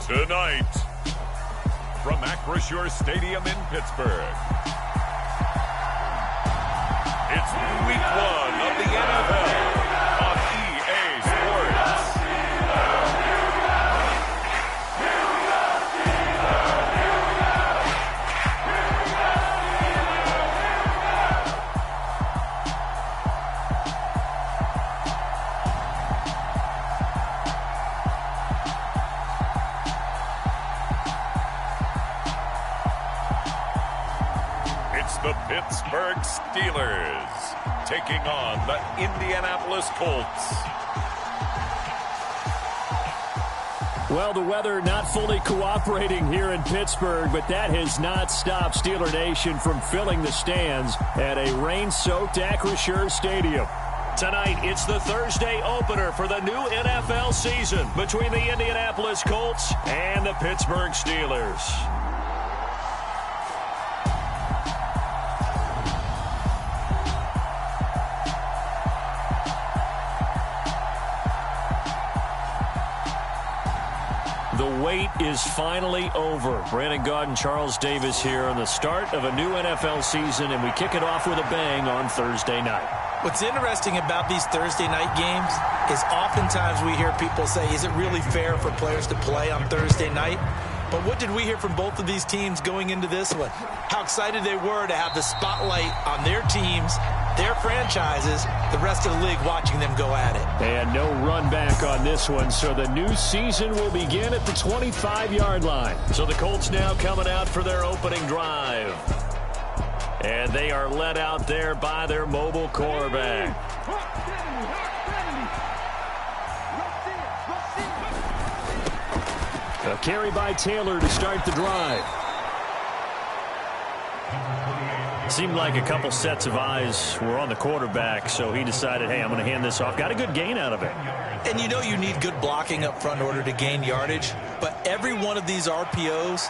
Tonight, from Acrisure Stadium in Pittsburgh, it's Week 1 of the NFL on EA Sports. The Pittsburgh Steelers taking on the Indianapolis Colts. Well, the weather not fully cooperating here in Pittsburgh, but that has not stopped Steeler Nation from filling the stands at a rain-soaked Acrisure Stadium. Tonight, it's the Thursday opener for the new NFL season between the Indianapolis Colts and the Pittsburgh Steelers. The wait is finally over. Brandon Gaud and Charles Davis here on the start of a new NFL season, and we kick it off with a bang on Thursday night. What's interesting about these Thursday night games is oftentimes we hear people say, is it really fair for players to play on Thursday night? But what did we hear from both of these teams going into this one? How excited they were to have the spotlight on their teams, their franchises, the rest of the league watching them go at it. And no run back on this one, so the new season will begin at the 25-yard line. So the Colts now coming out for their opening drive. And they are led out there by their mobile quarterback. A carry by Taylor to start the drive. Seemed like a couple sets of eyes were on the quarterback, so he decided, hey, I'm going to hand this off. Got a good gain out of it. And you know you need good blocking up front in order to gain yardage, but every one of these RPOs,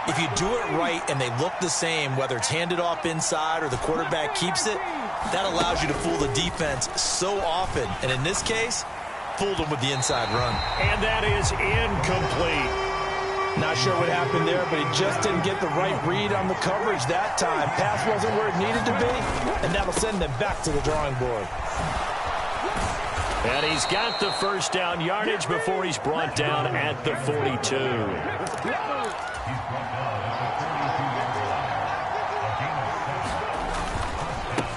if you do it right and they look the same, whether it's handed off inside or the quarterback keeps it, that allows you to fool the defense so often. And in this case, fooled them with the inside run. And that is incomplete. Not sure what happened there, but he just didn't get the right read on the coverage that time. Pass wasn't where it needed to be, and that'll send them back to the drawing board. And he's got the first down yardage before he's brought down at the 42.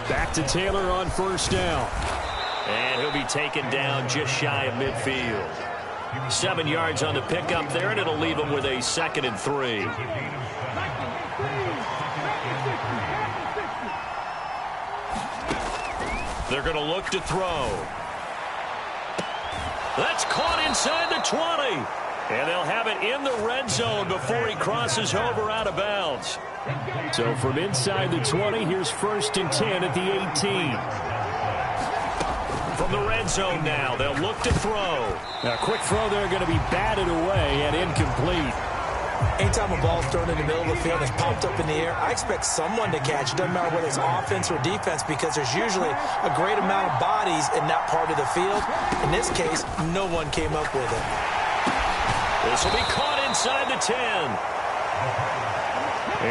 Back to Taylor on first down. And he'll be taken down just shy of midfield. 7 yards on the pickup there, and it'll leave him with a 2nd and 3. They're going to look to throw. That's caught inside the 20. And they'll have it in the red zone before he crosses over out of bounds. So from inside the 20, here's 1st and 10 at the 18. From the red zone now, they'll look to throw. A quick throw there going to be batted away and incomplete. Anytime a ball's thrown in the middle of the field and it's popped up in the air, I expect someone to catch. It doesn't matter whether it's offense or defense, because there's usually a great amount of bodies in that part of the field. In this case, no one came up with it. This will be caught inside the 10.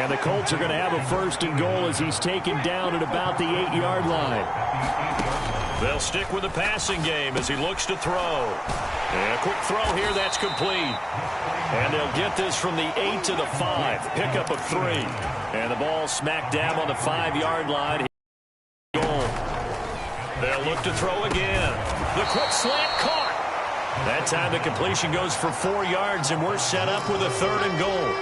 And the Colts are going to have a 1st and goal as he's taken down at about the 8-yard line. They'll stick with the passing game as he looks to throw. And a quick throw here, that's complete. And they'll get this from the 8 to the 5. Pickup of 3. And the ball smacked down on the 5-yard line. Goal. They'll look to throw again. The quick slant caught. That time the completion goes for 4 yards, and we're set up with a 3rd and goal.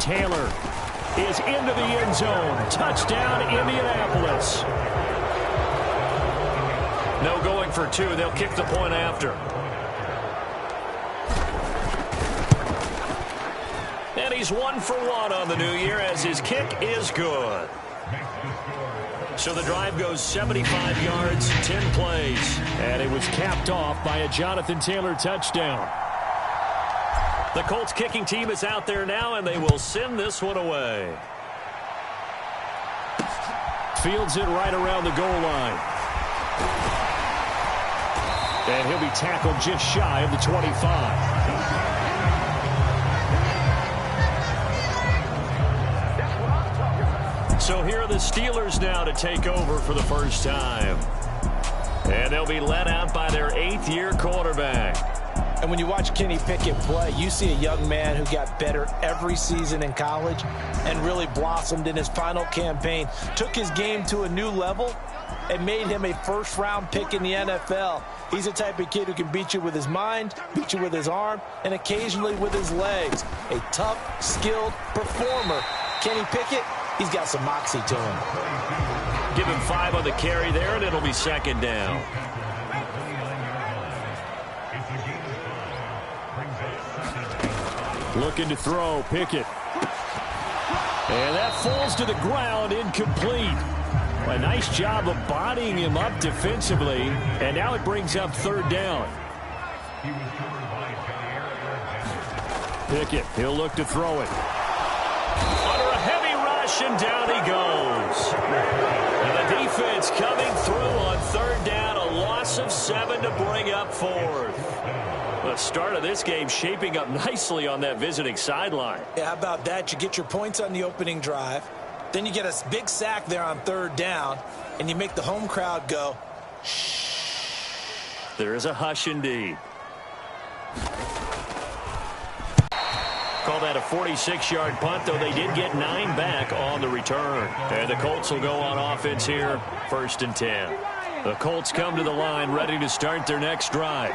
Taylor is into the end zone. Touchdown, Indianapolis. No going for 2. They'll kick the point after. And he's 1 for 1 on the new year as his kick is good. So the drive goes 75 yards, 10 plays. And it was capped off by a Jonathan Taylor touchdown. The Colts kicking team is out there now, and they will send this one away. Fields it right around the goal line. And he'll be tackled just shy of the 25. So here are the Steelers now to take over for the first time. And they'll be led out by their 8th-year quarterback. And when you watch Kenny Pickett play, you see a young man who got better every season in college and really blossomed in his final campaign, took his game to a new level, and made him a first-round pick in the NFL. He's the type of kid who can beat you with his mind, beat you with his arm, and occasionally with his legs. A tough, skilled performer. Kenny Pickett, he's got some moxie to him. Give him 5 on the carry there, and it'll be second down. Looking to throw, Pickett. And that falls to the ground, incomplete. A nice job of bodying him up defensively, and now it brings up third down. Pickett, he'll look to throw it. Under a heavy rush, and down he goes. And the defense coming through on third down, a loss of 7 to bring up fourth. The start of this game shaping up nicely on that visiting sideline. Yeah, how about that? You get your points on the opening drive. Then you get a big sack there on third down, and you make the home crowd go, shh. There is a hush indeed. Call that a 46-yard punt, though they did get 9 back on the return. And the Colts will go on offense here, 1st and 10. The Colts come to the line ready to start their next drive.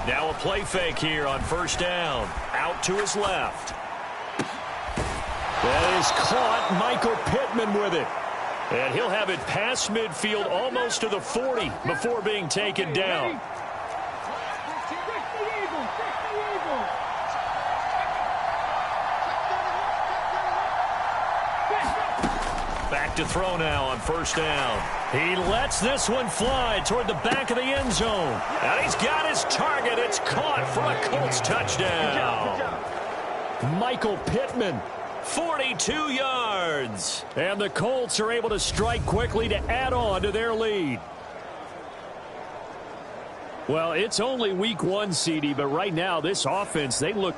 Now a play fake here on first down. Out to his left. That is caught. Michael Pittman with it. And he'll have it past midfield almost to the 40 before being taken down. Back to throw now on first down. He lets this one fly toward the back of the end zone. And he's got his target. It's caught for a Colts touchdown. Michael Pittman, 42 yards. And the Colts are able to strike quickly to add on to their lead. Well, it's only week 1, CD, but right now this offense, they look...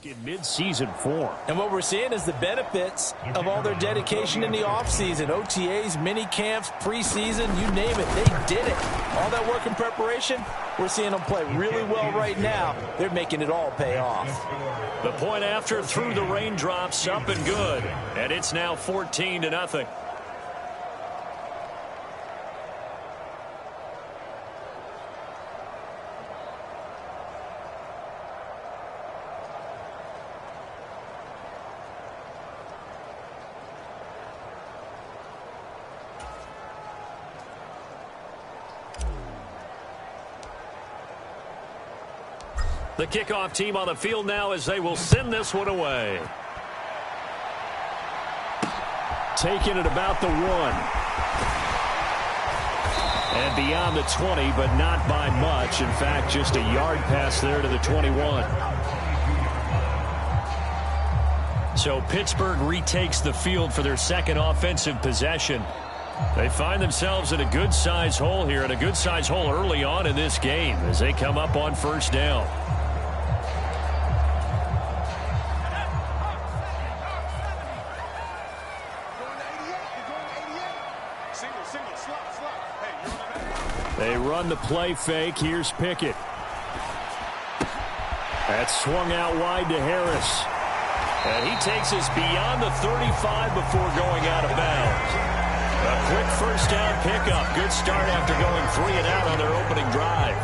in mid-season form. And what we're seeing is the benefits of all their dedication in the offseason. OTAs, mini camps, preseason, you name it, they did it. All that work and preparation, we're seeing them play really well right now. They're making it all pay off. The point after through the raindrops, up and good. And it's now 14-0. The kickoff team on the field now as they will send this one away. Taking it about the 1. And beyond the 20, but not by much. In fact, just a yard pass there to the 21. So Pittsburgh retakes the field for their second offensive possession. They find themselves in a good-sized hole here, and a good-sized hole early on in this game as they come up on first down. They run the play fake. Here's Pickett. That's swung out wide to Harris. And he takes us beyond the 35 before going out of bounds. A quick first down pickup. Good start after going 3 and out on their opening drive.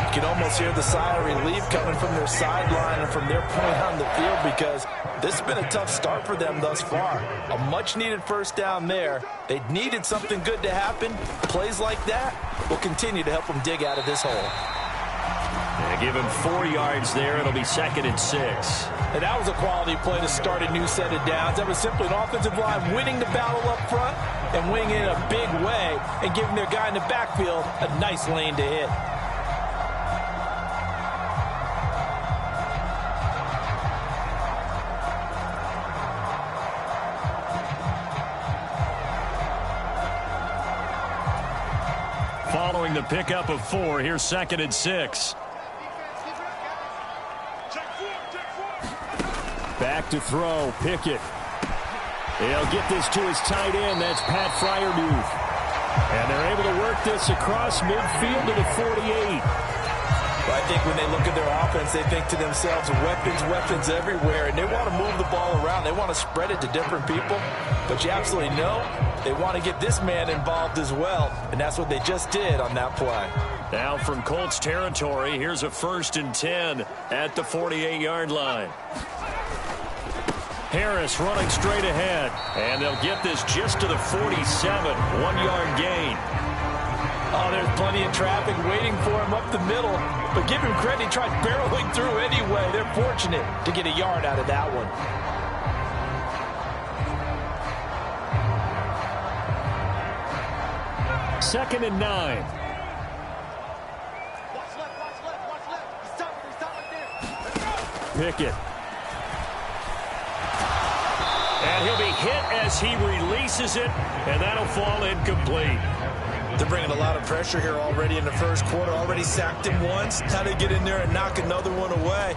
You can almost hear the sigh of relief coming from their sideline and from their point on the field, because this has been a tough start for them thus far. A much-needed first down there. They needed something good to happen. Plays like that will continue to help them dig out of this hole. They give him 4 yards there. It'll be 2nd and 6. And that was a quality play to start a new set of downs. That was simply an offensive line winning the battle up front and winning it in a big way and giving their guy in the backfield a nice lane to hit. Following the pickup of 4, here's 2nd and 6. Back to throw, Pickett. He'll get this to his tight end. That's Pat Fryermuth. And they're able to work this across midfield to the 48. Well, I think when they look at their offense, they think to themselves, weapons everywhere, and they want to move the ball around. They want to spread it to different people. But you absolutely know they want to get this man involved as well, and that's what they just did on that play. Now from Colts territory, here's a 1st and 10 at the 48-yard line. Harris running straight ahead, and they'll get this just to the 47, 1-yard gain. Oh, there's plenty of traffic waiting for him up the middle, but give him credit, he tried barreling through anyway. They're fortunate to get a yard out of that one. Second and 9. Watch left. He's top right there. Pickett. And he'll be hit as he releases it, and that'll fall incomplete. They're bringing a lot of pressure here already in the first quarter. Already sacked him once. Now they get in there and knock another one away.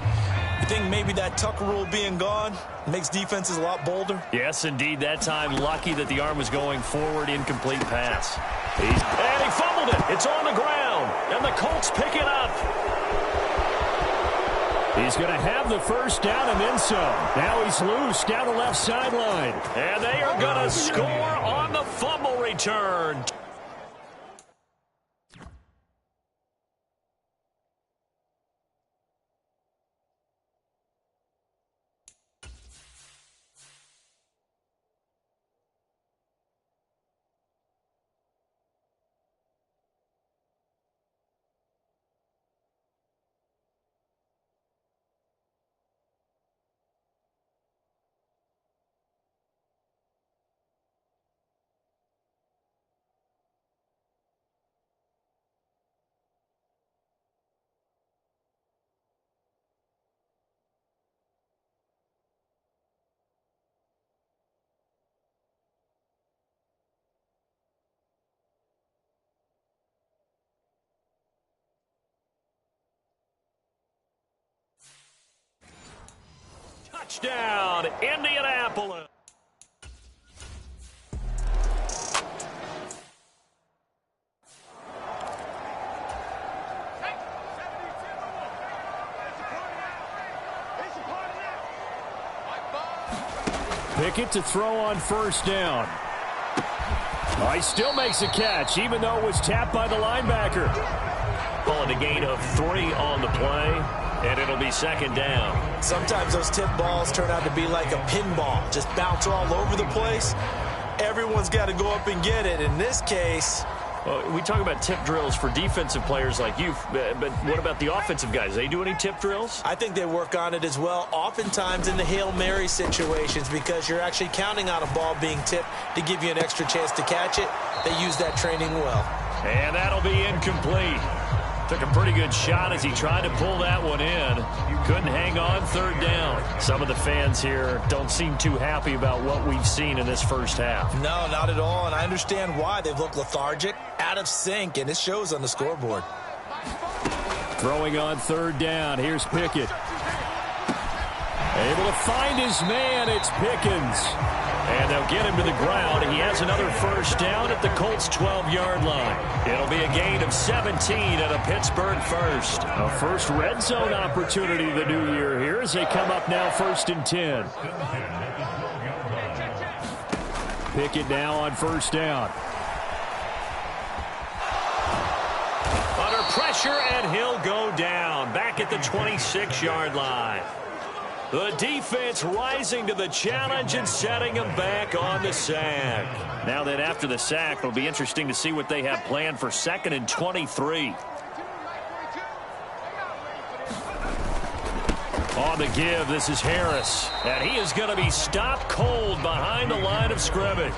You think maybe that Tucker rule being gone makes defenses a lot bolder? Yes, indeed. That time, lucky that the arm was going forward. Incomplete pass. And he fumbled it. It's on the ground, and the Colts pick it up. He's going to have the first down and then some. Now he's loose down the left sideline. And they are going to score on the fumble return. Touchdown, Indianapolis. Pickett to throw on first down. Oh, he still makes a catch, even though it was tapped by the linebacker. Calling a gain of 3 on the play, and it'll be 2nd down. Sometimes those tip balls turn out to be like a pinball, just bounce all over the place. Everyone's got to go up and get it. In this case, well, we talk about tip drills for defensive players like you, but what about the offensive guys? They do any tip drills? I think they work on it as well, oftentimes in the Hail Mary situations, because you're actually counting on a ball being tipped to give you an extra chance to catch it. They use that training well. And that'll be incomplete. Took a pretty good shot as he tried to pull that one in. Couldn't hang on 3rd down. Some of the fans here don't seem too happy about what we've seen in this first half. No, not at all, and I understand why. They've looked lethargic, out of sync, and it shows on the scoreboard. Throwing on 3rd down. Here's Pickett. Able to find his man. It's Pickens. And they'll get him to the ground. He has another first down at the Colts' 12-yard line. It'll be a gain of 17 and a Pittsburgh first. A first red zone opportunity the new year here as they come up now 1st and 10. Pickett now on first down. Under pressure, and he'll go down. Back at the 26-yard line. The defense rising to the challenge and setting him back on the sack. Now then, after the sack, it'll be interesting to see what they have planned for 2nd and 23. On the give, this is Harris. And he is going to be stopped cold behind the line of scrimmage.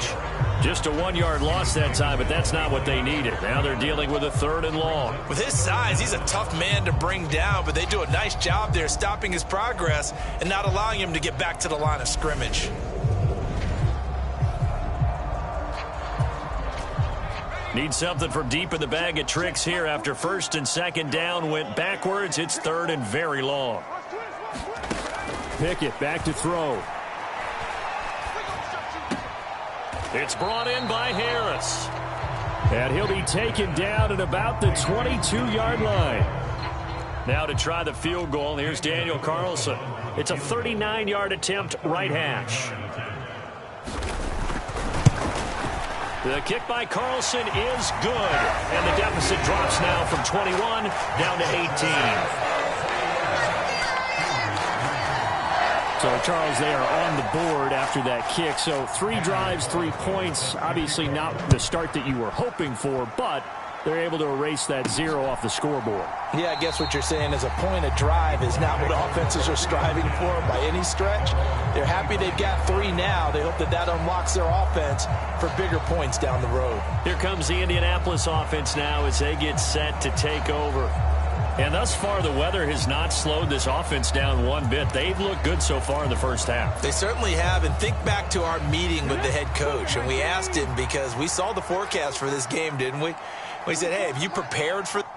Just a 1-yard loss that time, but that's not what they needed. Now they're dealing with a 3rd and long. With his size, he's a tough man to bring down, but they do a nice job there stopping his progress and not allowing him to get back to the line of scrimmage. Need something from deep in the bag of tricks here after 1st and 2nd down went backwards. It's 3rd and very long. Pickett back to throw. It's brought in by Harris. And he'll be taken down at about the 22-yard line. Now to try the field goal, here's Daniel Carlson. It's a 39-yard attempt, right hash. The kick by Carlson is good. And the deficit drops now from 21 down to 18. So, Charles, they are on the board after that kick. So 3 drives, 3 points. Obviously not the start that you were hoping for, but they're able to erase that 0 off the scoreboard. Yeah, I guess what you're saying is a point of drive is not what offenses are striving for by any stretch. They're happy they've got 3 now. They hope that that unlocks their offense for bigger points down the road. Here comes the Indianapolis offense now as they get set to take over. And thus far, the weather has not slowed this offense down one bit. They've looked good so far in the first half. They certainly have. And think back to our meeting with the head coach. And we asked him because we saw the forecast for this game, didn't we? We said, hey, have you prepared for this?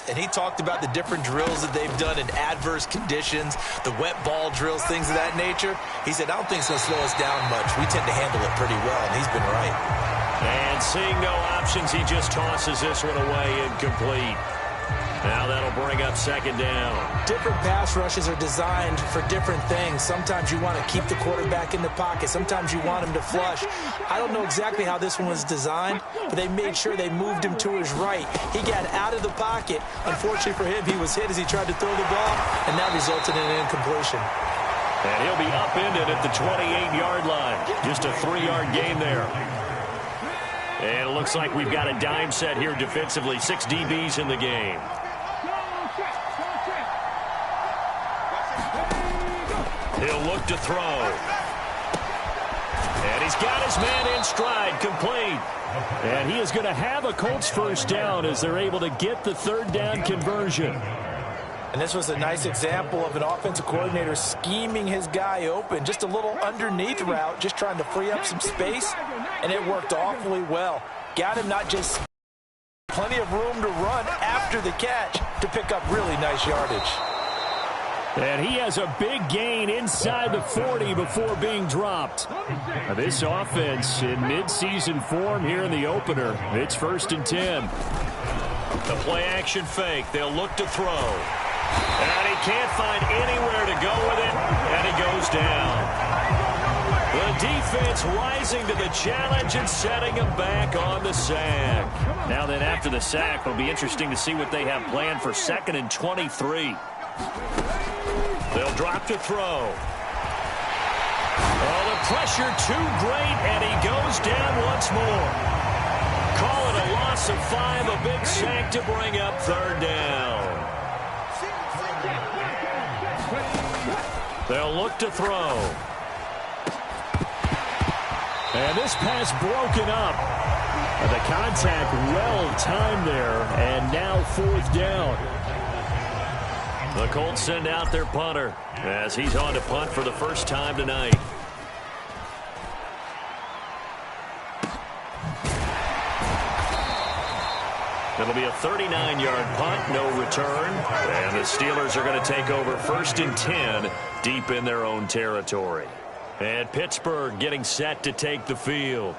And he talked about the different drills that they've done in adverse conditions, the wet ball drills, things of that nature. He said, I don't think it's going to slow us down much. We tend to handle it pretty well, and he's been right. And seeing no options, he just tosses this one away incomplete. Now that'll bring up 2nd down. Different pass rushes are designed for different things. Sometimes you want to keep the quarterback in the pocket. Sometimes you want him to flush. I don't know exactly how this one was designed, but they made sure they moved him to his right. He got out of the pocket. Unfortunately for him, he was hit as he tried to throw the ball, and that resulted in an incompletion. And he'll be upended at the 28-yard line. Just a 3-yard gain there. And it looks like we've got a dime set here defensively. 6 DBs in the game. He'll look to throw. And he's got his man in stride, complete. And he is going to have a Colts 1st down as they're able to get the 3rd down conversion. And this was a nice example of an offensive coordinator scheming his guy open. Just a little underneath route, just trying to free up some space. And it worked awfully well. Got him not just plenty of room to run after the catch to pick up really nice yardage. And he has a big gain inside the 40 before being dropped. Now this offense in midseason form here in the opener. It's 1st and 10. The play action fake. They'll look to throw. And he can't find anywhere to go with it. And he goes down. The defense rising to the challenge and setting him back on the sack. Now then after the sack, it'll be interesting to see what they have planned for 2nd and 23. They'll drop to throw. Oh, the pressure too great, and he goes down once more. loss of 5, a big sack to bring up third down. They'll look to throw. And this pass broken up. The contact well timed there, and now 4th down. The Colts send out their punter as he's on to punt for the first time tonight. It'll be a 39-yard punt, no return. And the Steelers are going to take over 1st and 10 deep in their own territory. And Pittsburgh getting set to take the field.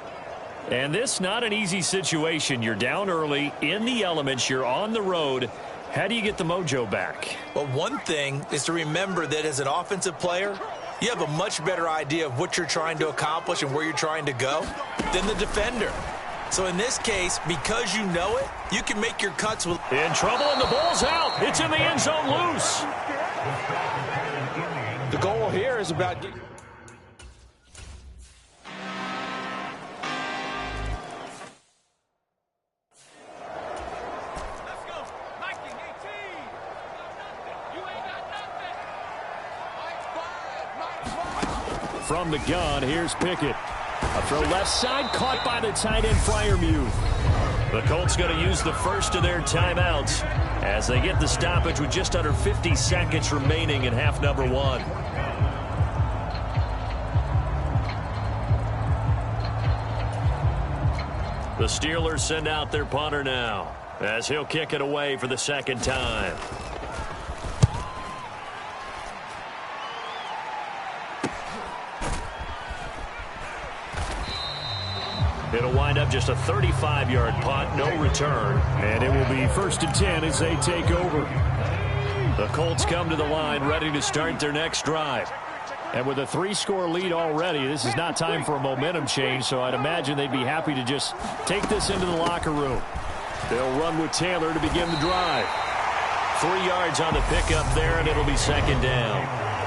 And this not an easy situation. You're down early, in the elements, you're on the road. How do you get the mojo back? Well, one thing is to remember that as an offensive player, you have a much better idea of what you're trying to accomplish and where you're trying to go than the defender. So in this case, because you know it, you can make your cuts with... In trouble, and the ball's out. It's in the end zone loose. The goal here is about... From the gun, here's Pickett. A throw left side, caught by the tight end, Freiermuth. The Colts going to use the first of their timeouts as they get the stoppage with just under 50 seconds remaining in half number 1. The Steelers send out their punter now as he'll kick it away for the second time. It'll wind up just a 35-yard punt, no return. And it will be 1st and 10 as they take over. The Colts come to the line ready to start their next drive. And with a 3-score lead already, this is not time for a momentum change, so I'd imagine they'd be happy to just take this into the locker room. They'll run with Taylor to begin the drive. 3 yards on the pickup there, and it'll be second down.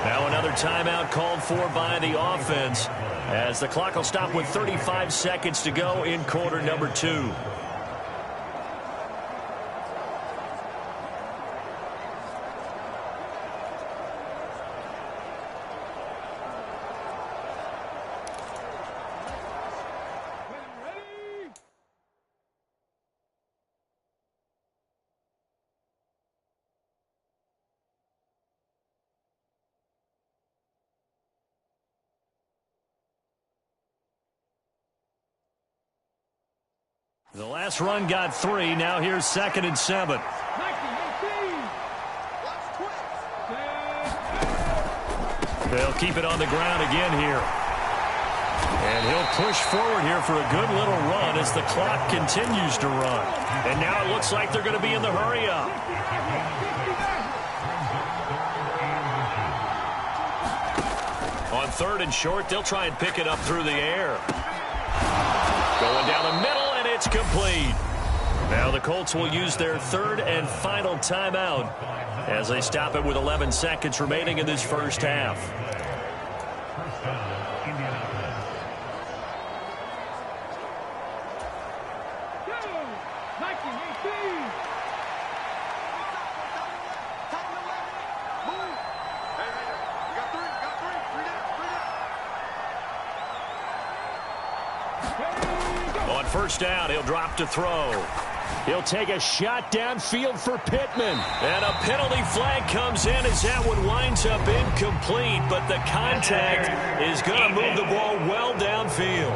Now another timeout called for by the offense as the clock will stop with 35 seconds to go in quarter number 2. The last run got 3. Now here's 2nd and 7. They'll keep it on the ground again here. And he'll push forward here for a good little run as the clock continues to run. And now it looks like they're going to be in the hurry up. On 3rd and short, they'll try and pick it up through the air. Going down the middle. It's complete. Now the Colts will use their 3rd and final timeout as they stop it with 11 seconds remaining in this first half. First down, he'll drop to throw. He'll take a shot downfield for Pittman. And a penalty flag comes in as that one winds up incomplete, but the contact is going to move the ball well downfield.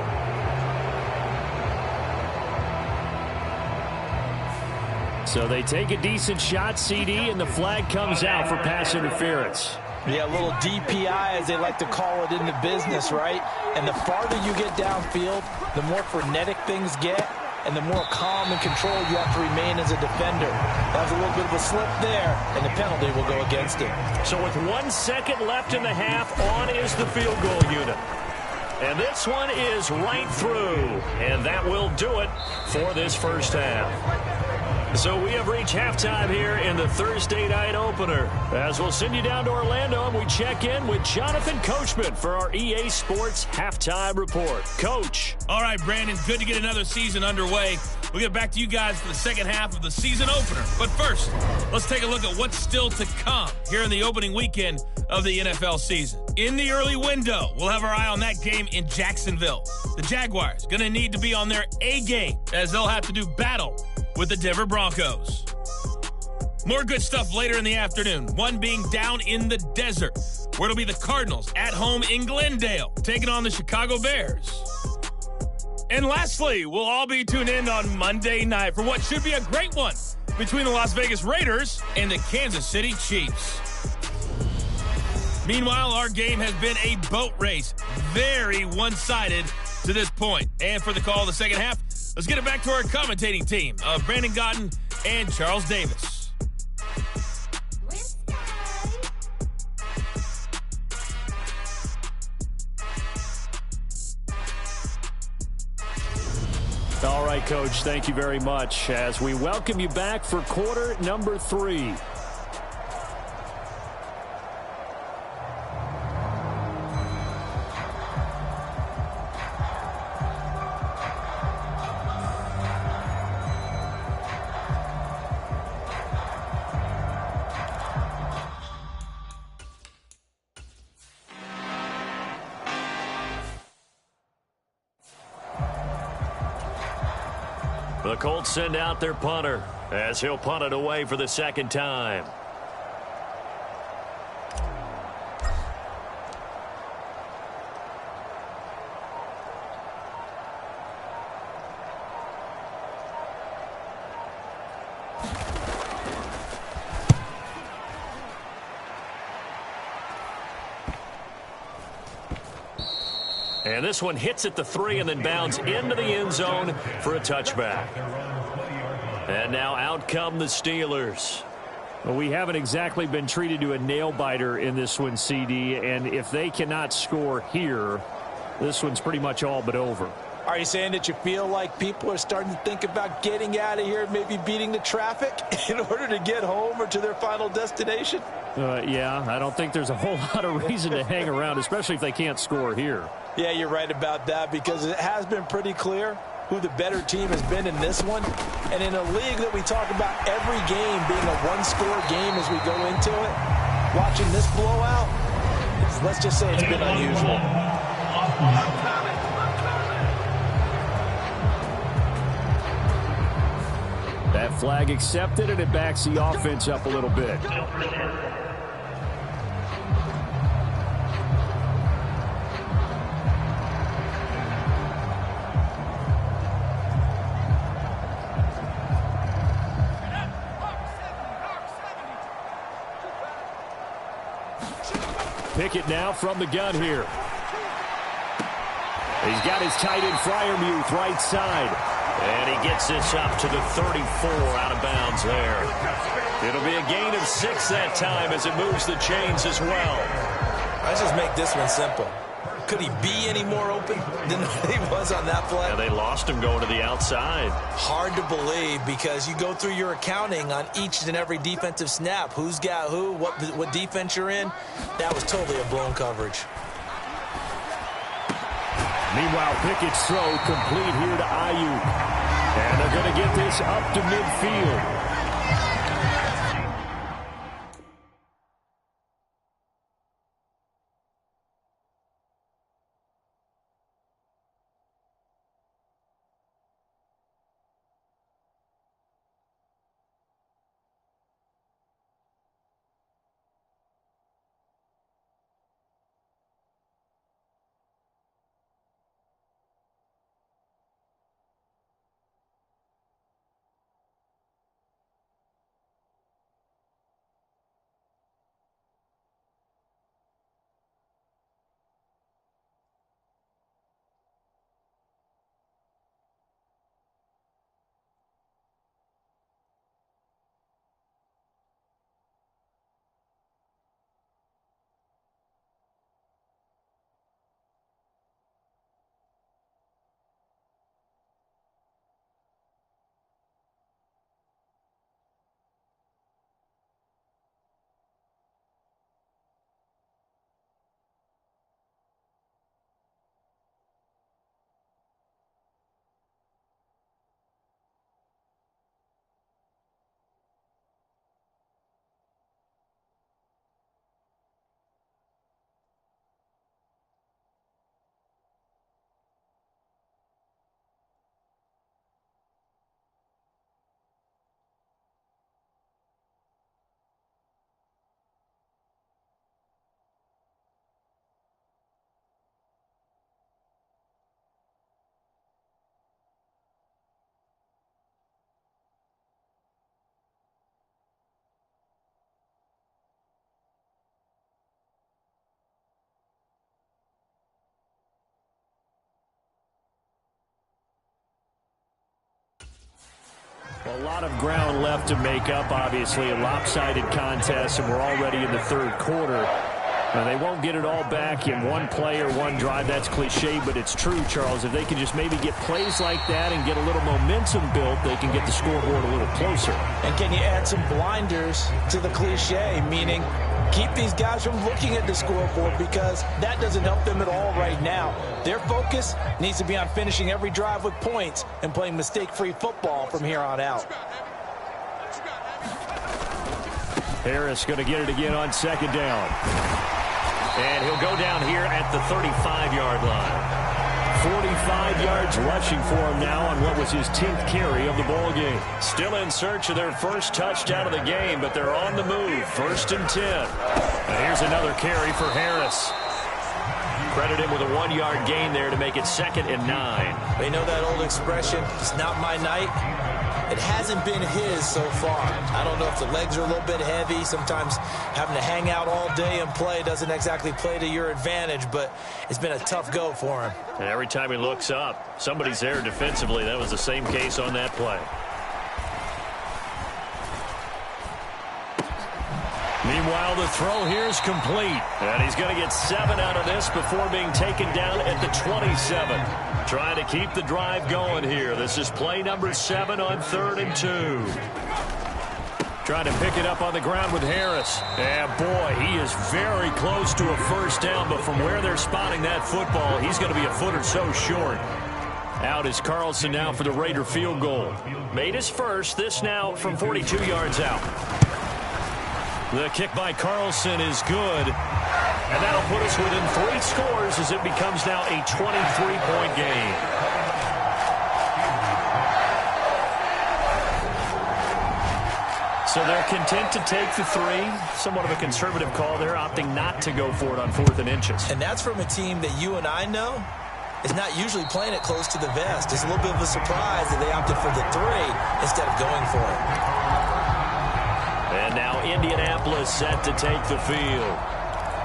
So they take a decent shot, CD, and the flag comes out for pass interference. Yeah, a little DPI, as they like to call it in the business, right? And the farther you get downfield, the more frenetic things get, and the more calm and control you have to remain as a defender. That was a little bit of a slip there, and the penalty will go against him. So with 1 second left in the half, on is the field goal unit. And this one is right through, and that will do it for this first half. So we have reached halftime here in the Thursday night opener. As we'll send you down to Orlando and we check in with Jonathan Coachman for our EA Sports Halftime Report. Coach. All right, Brandon, good to get another season underway. We'll get back to you guys for the second half of the season opener. But first, let's take a look at what's still to come here in the opening weekend of the NFL season. In the early window, we'll have our eye on that game in Jacksonville. The Jaguars going to need to be on their A game as they'll have to do battle with the Denver Broncos. More good stuff later in the afternoon, one being down in the desert, where it'll be the Cardinals at home in Glendale, taking on the Chicago Bears. And lastly, we'll all be tuned in on Monday night for what should be a great one between the Las Vegas Raiders and the Kansas City Chiefs. Meanwhile, our game has been a boat race, very one-sided to this point. And for the call of the second half, let's get it back to our commentating team of Brandon Gotten and Charles Davis. All right, Coach, thank you very much as we welcome you back for quarter number 3. The Colts send out their punter as he'll punt it away for the second time. And this one hits at the 3 and then bounds into the end zone for a touchback. And now out come the Steelers. Well, we haven't exactly been treated to a nail-biter in this one, CD, and if they cannot score here, this one's pretty much all but over. Are you saying that you feel like people are starting to think about getting out of here, maybe beating the traffic in order to get home or to their final destination? Yeah, I don't think there's a whole lot of reason to hang around, especially if they can't score here. Yeah, you're right about that because it has been pretty clear who the better team has been in this one. And in a league that we talk about every game being a one-score game as we go into it, watching this blowout, let's just say it's been unusual. That flag accepted, and it backs the offense up a little bit. Pickett now from the gun here. He's got his tight end Freiermuth right side. And he gets this up to the 34 out of bounds there. It'll be a gain of 6 that time as it moves the chains as well. Let's just make this one simple. Could he be any more open than he was on that play? Yeah, they lost him going to the outside. Hard to believe because you go through your accounting on each and every defensive snap. Who's got who, what defense you're in. That was totally a blown coverage. Meanwhile, Pickett's throw complete here to Ayuk. And they're going to get this up to midfield. A lot of ground left to make up, obviously. A lopsided contest, and we're already in the third quarter. Now, they won't get it all back in one play or one drive. That's cliche, but it's true, Charles. If they can just maybe get plays like that and get a little momentum built, they can get the scoreboard a little closer. And can you add some blinders to the cliche, meaning keep these guys from looking at the scoreboard, because that doesn't help them at all right now. Their focus needs to be on finishing every drive with points and playing mistake-free football from here on out. Harris going to get it again on second down. And he'll go down here at the 35-yard line. 45 yards rushing for him now on what was his 10th carry of the ball game. Still in search of their first touchdown of the game, but they're on the move. 1st and 10. And here's another carry for Harris. Credit him with a 1-yard gain there to make it 2nd and 9. They know that old expression, it's not my night. It hasn't been his so far. I don't know if the legs are a little bit heavy. Sometimes having to hang out all day and play doesn't exactly play to your advantage, but it's been a tough go for him. And every time he looks up, somebody's there defensively. That was the same case on that play. Meanwhile, the throw here is complete. And he's going to get 7 out of this before being taken down at the 27. Trying to keep the drive going here. This is play number 7 on 3rd and 2. Trying to pick it up on the ground with Harris. And boy, he is very close to a first down, but from where they're spotting that football, he's going to be a foot or so short. Out is Carlson now for the Raider field goal. Made his first. This now from 42 yards out. The kick by Carlson is good. And that'll put us within 3 scores as it becomes now a 23-point game. So they're content to take the 3. Somewhat of a conservative call there, opting not to go for it on 4th and inches. And that's from a team that you and I know is not usually playing it close to the vest. It's a little bit of a surprise that they opted for the 3 instead of going for it. And now Indianapolis set to take the field.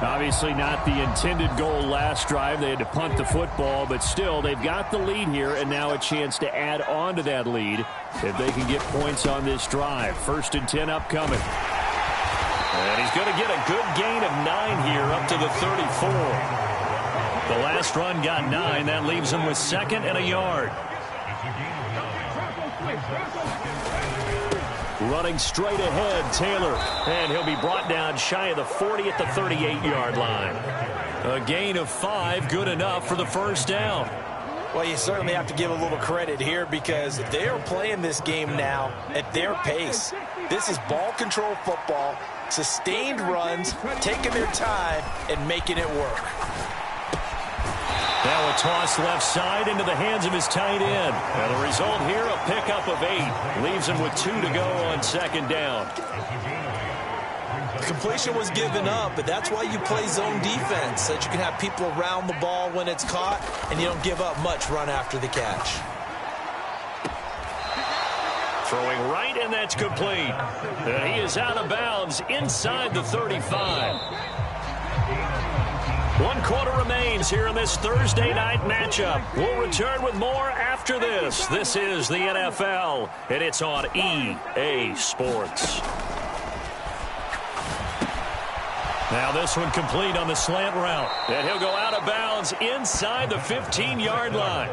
Obviously not the intended goal last drive. They had to punt the football, but still they've got the lead here, and now a chance to add on to that lead if they can get points on this drive. 1st and 10 upcoming. And he's going to get a good gain of 9 here up to the 34. The last run got 9. That leaves him with 2nd and a yard. Running straight ahead, Taylor. And he'll be brought down shy of the 40 at the 38-yard line. A gain of 5, good enough for the first down. Well, you certainly have to give a little credit here because they are playing this game now at their pace. This is ball control football, sustained runs, taking their time, and making it work. Now a toss left side into the hands of his tight end. And the result here, a pickup of 8. Leaves him with 2 to go on 2nd down. Completion was given up, but that's why you play zone defense, so that you can have people around the ball when it's caught, and you don't give up much run after the catch. Throwing right, and that's complete. And he is out of bounds inside the 35. 1 quarter remains here in this Thursday night matchup. We'll return with more after this. This is the NFL, and it's on EA Sports. Now this one complete on the slant route. And he'll go out of bounds inside the 15-yard line.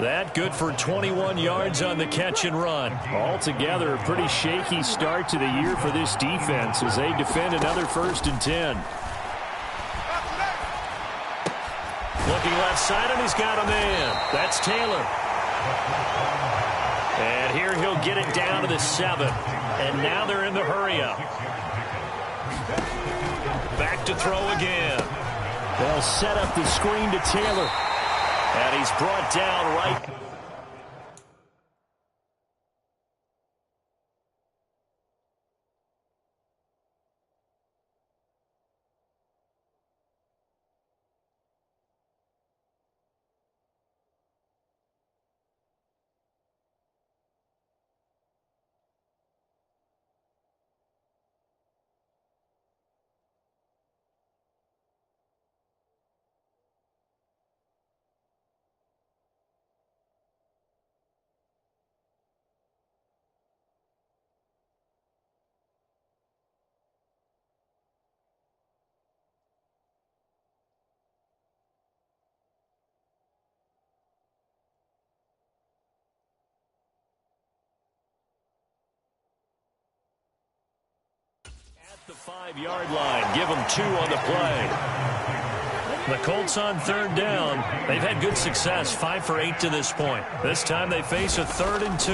That good for 21 yards on the catch and run. Altogether, a pretty shaky start to the year for this defense as they defend another 1st and 10. Looking left side, and he's got a man. That's Taylor. And here he'll get it down to the 7. And now they're in the hurry-up. Back to throw again. They'll set up the screen to Taylor. And he's brought down right. 5-yard line. Give them 2 on the play. The Colts on 3rd down. They've had good success, 5 for 8 to this point. This time they face a 3rd and 2.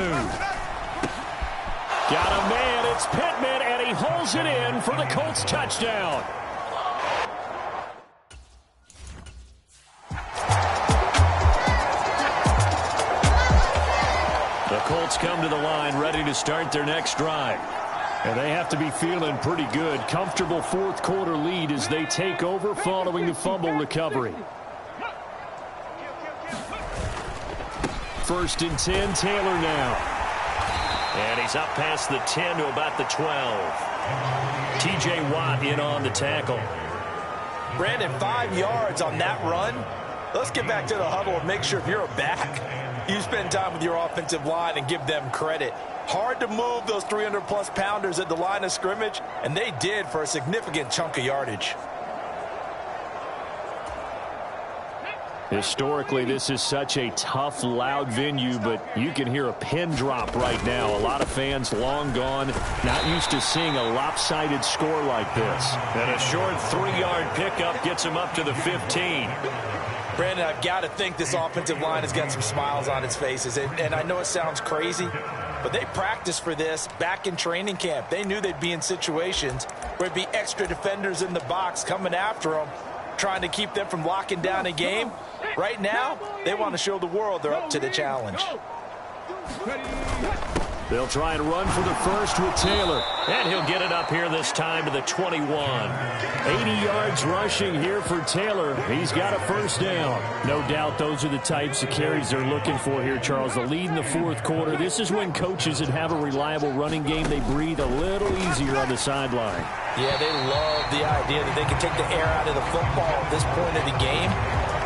Got a man. It's Pittman, and he holds it in for the Colts touchdown. The Colts come to the line ready to start their next drive. And they have to be feeling pretty good. Comfortable 4th quarter lead as they take over following the fumble recovery. 1st and 10, Taylor now. And he's up past the 10 to about the 12. T.J. Watt in on the tackle. Brandon, 5 yards on that run. Let's get back to the huddle and make sure if you're a back, you spend time with your offensive line and give them credit. Hard to move those 300-plus pounders at the line of scrimmage, and they did for a significant chunk of yardage. Historically, this is such a tough, loud venue, but you can hear a pin drop right now. A lot of fans long gone, not used to seeing a lopsided score like this. And a short 3-yard pickup gets him up to the 15. Brandon, I've got to think this offensive line has got some smiles on its faces. And I know it sounds crazy, but they practiced for this back in training camp. They knew they'd be in situations where there'd be extra defenders in the box coming after them, trying to keep them from locking down a game. Right now, they want to show the world they're up to the challenge. They'll try and run for the first with Taylor. And he'll get it up here this time to the 21. 80 yards rushing here for Taylor. He's got a 1st down. No doubt those are the types of carries they're looking for here, Charles. The lead in the 4th quarter. This is when coaches that have a reliable running game, they breathe a little easier on the sideline. Yeah, they love the idea that they can take the air out of the football at this point of the game.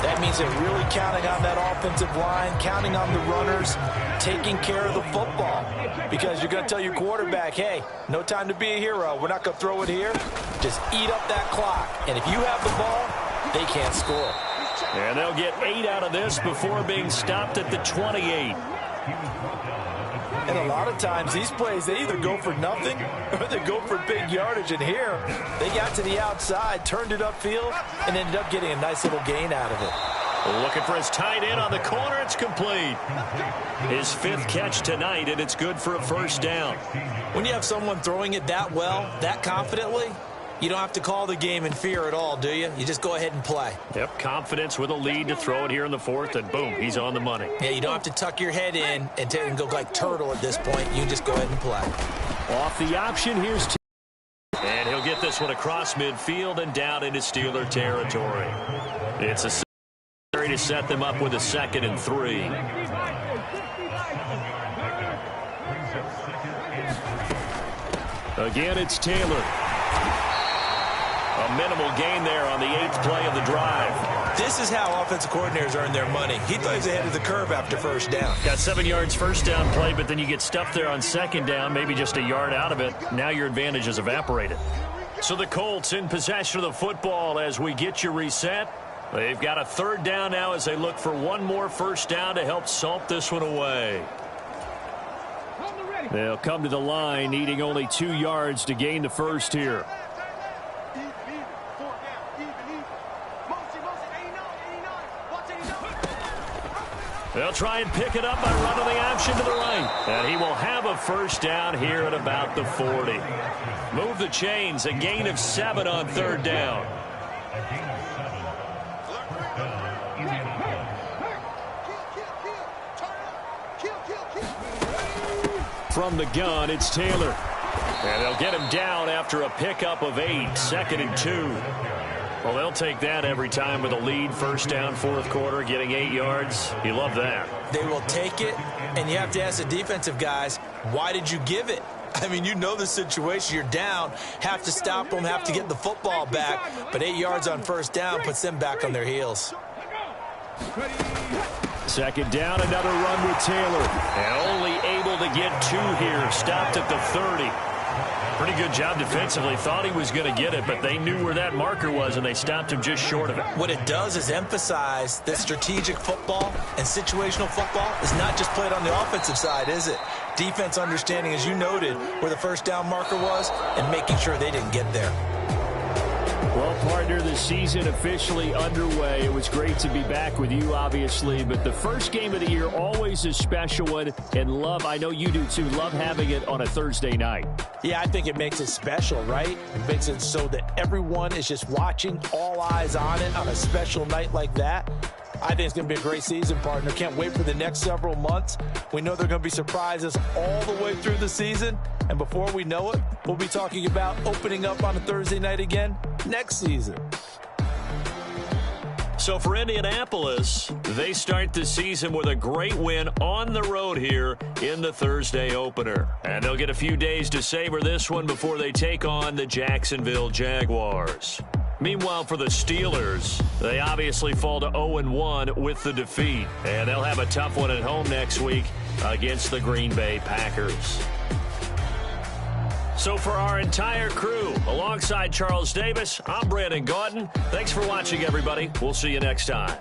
That means they're really counting on that offensive line, counting on the runners, taking care of the football. Because you're going to tell your quarterback, hey, no time to be a hero. We're not going to throw it here. Just eat up that clock. And if you have the ball, they can't score. And they'll get 8 out of this before being stopped at the 28. And a lot of times these plays, they either go for nothing or they go for big yardage. And here, they got to the outside, turned it upfield, and ended up getting a nice little gain out of it. Looking for his tight end on the corner. It's complete. His 5th catch tonight, and it's good for a 1st down. When you have someone throwing it that well, that confidently, you don't have to call the game in fear at all, do you? You just go ahead and play. Yep, confidence with a lead to throw it here in the 4th, and boom, he's on the money. Yeah, you don't have to tuck your head in and go like turtle at this point. You can just go ahead and play. Off the option, here's and he'll get this one across midfield and down into Steeler territory. It's a to set them up with a 2nd and 3. Again, it's Taylor. A minimal gain there on the 8th play of the drive. This is how offensive coordinators earn their money. He thought he was ahead of the curve after 1st down. Got 7 yards 1st down play, but then you get stuffed there on 2nd down, maybe just a yard out of it. Now your advantage is evaporated. So the Colts in possession of the football as we get you reset. They've got a 3rd down now as they look for one more 1st down to help salt this one away. They'll come to the line, needing only 2 yards to gain the 1st here. They'll try and pick it up by running the option to the right. And he will have a 1st down here at about the 40. Move the chains, a gain of 7 on 3rd down. From the gun, it's Taylor. And they'll get him down after a pickup of 8, 2nd and 2. Well, they'll take that every time with a lead, 1st down, 4th quarter, getting 8 yards. You love that. They will take it, and you have to ask the defensive guys, why did you give it? I mean, you know the situation. You're down, have to stop them, have to get the football back, but 8 yards on 1st down puts them back on their heels. 2nd down, another run with Taylor. And only able to get 2 here, stopped at the 30. Pretty good job defensively. Thought he was going to get it, but they knew where that marker was, and they stopped him just short of it. What it does is emphasize that strategic football and situational football is not just played on the offensive side, is it? Defense understanding, as you noted, where the first down marker was and making sure they didn't get there. Well, partner, the season officially underway. It was great to be back with you, obviously, but the first game of the year always a special one, and I know you do too, love having it on a Thursday night. Yeah, I think it makes it special, right? It makes it so that everyone is just watching, all eyes on it on a special night like that. I think it's going to be a great season, partner. Can't wait for the next several months. We know there are going to be surprises all the way through the season. And before we know it, we'll be talking about opening up on a Thursday night again next season. So for Indianapolis, they start the season with a great win on the road here in the Thursday opener. And they'll get a few days to savor this one before they take on the Jacksonville Jaguars. Meanwhile, for the Steelers, they obviously fall to 0-1 with the defeat. And they'll have a tough one at home next week against the Green Bay Packers. So for our entire crew, alongside Charles Davis, I'm Brandon Gaudin. Thanks for watching, everybody. We'll see you next time.